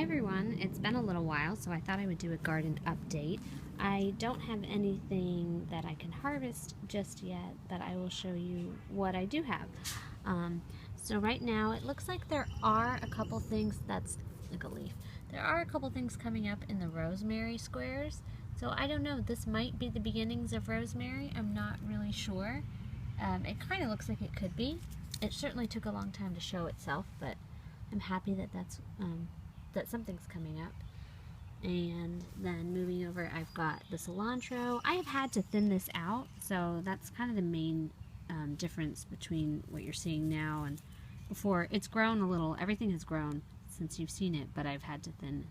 everyone, it's been a little while, so I thought I would do a garden update. I don't have anything that I can harvest just yet, but I will show you what I do have. So right now it looks like there are a couple things, that's like a leaf, there are a couple things coming up in the rosemary squares. So I don't know, this might be the beginnings of rosemary, I'm not really sure. It kind of looks like it could be. It certainly took a long time to show itself, but I'm happy that that something's coming up. And then moving over, I've got the cilantro. I have had to thin this out, so that's kind of the main difference between what you're seeing now and before. It's grown a little, everything has grown since you've seen it, but I've had to thin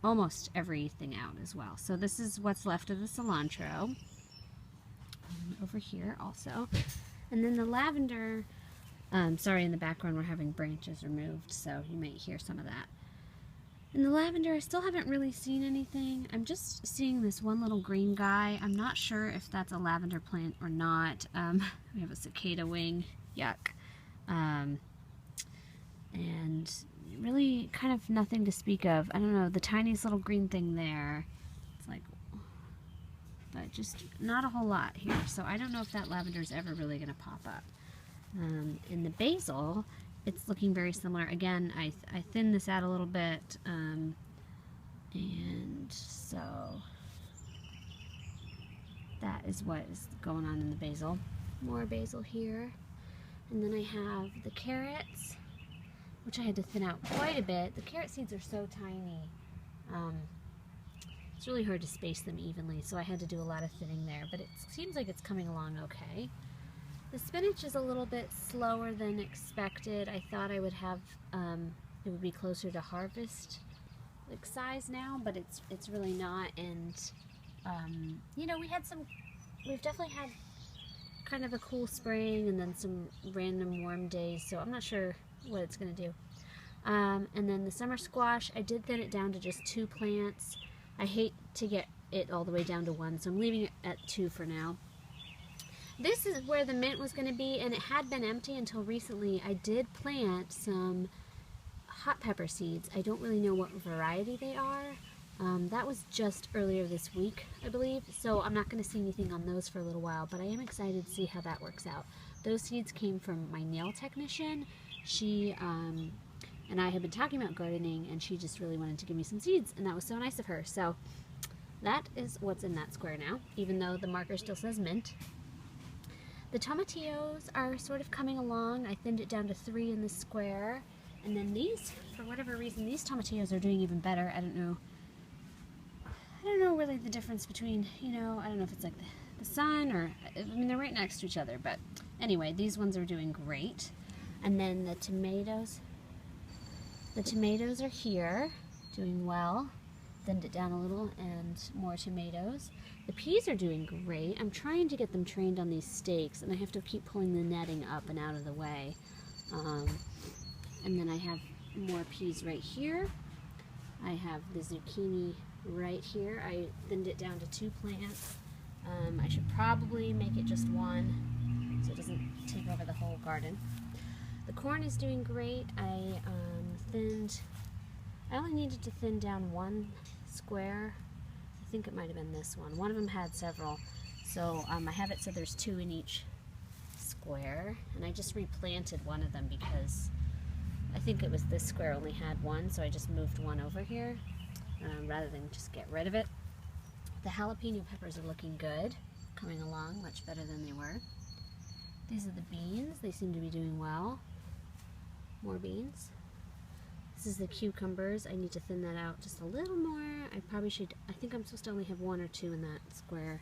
almost everything out as well. So this is what's left of the cilantro. Over here also. And then the lavender, sorry, in the background we're having branches removed, so you might hear some of that. And the lavender, I still haven't really seen anything. I'm just seeing this one little green guy. I'm not sure if that's a lavender plant or not. We have a cicada wing, yuck. And really kind of nothing to speak of. I don't know, the tiniest little green thing there. It's like, but just not a whole lot here. So I don't know if that lavender is ever really going to pop up. In the basil, it's looking very similar. Again, I thinned this out a little bit, and so that is what is going on in the basil. More basil here. And then I have the carrots, which I had to thin out quite a bit. The carrot seeds are so tiny. It's really hard to space them evenly, so I had to do a lot of thinning there, but it seems like it's coming along okay. The spinach is a little bit slower than expected. I thought I would have, it would be closer to harvest like size now, but it's really not. And you know, we've definitely had kind of a cool spring and then some random warm days, so I'm not sure what it's gonna do. And then the summer squash, I did thin it down to just 2 plants. I hate to get it all the way down to 1, so I'm leaving it at 2 for now. This is where the mint was going to be, and it had been empty until recently. I did plant some hot pepper seeds. I don't really know what variety they are. That was just earlier this week, I believe, so I'm not going to see anything on those for a little while, but I am excited to see how that works out. Those seeds came from my nail technician. She and I had been talking about gardening, and she just really wanted to give me some seeds, and that was so nice of her. So that is what's in that square now, even though the marker still says mint. The tomatillos are sort of coming along. I thinned it down to 3 in the square, and then these, for whatever reason, these tomatillos are doing even better. I don't know really the difference between, you know, I don't know if it's like the sun or, I mean, they're right next to each other, but anyway, these ones are doing great. And then the tomatoes are here, doing well. Thinned it down a little, and more tomatoes. The peas are doing great. I'm trying to get them trained on these stakes, and I have to keep pulling the netting up and out of the way. And then I have more peas right here. I have the zucchini right here. I thinned it down to 2 plants. I should probably make it just 1 so it doesn't take over the whole garden. The corn is doing great. I only needed to thin down 1 square. I think it might have been this one. One of them had several. So I have it so there's 2 in each square. And I just replanted one of them because I think it was this square only had 1, so I just moved 1 over here rather than just get rid of it. The jalapeno peppers are looking good, coming along much better than they were. These are the beans. They seem to be doing well. More beans. This is the cucumbers. I need to thin that out just a little more. I probably should, I think I'm supposed to only have 1 or 2 in that square.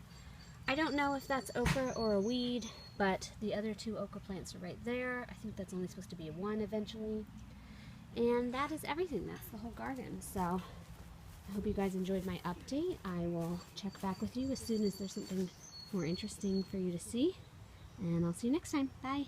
I don't know if that's okra or a weed, but the other 2 okra plants are right there. I think that's only supposed to be a 1 eventually. And that is everything. That's the whole garden. So I hope you guys enjoyed my update. I will check back with you as soon as there's something more interesting for you to see. And I'll see you next time. Bye.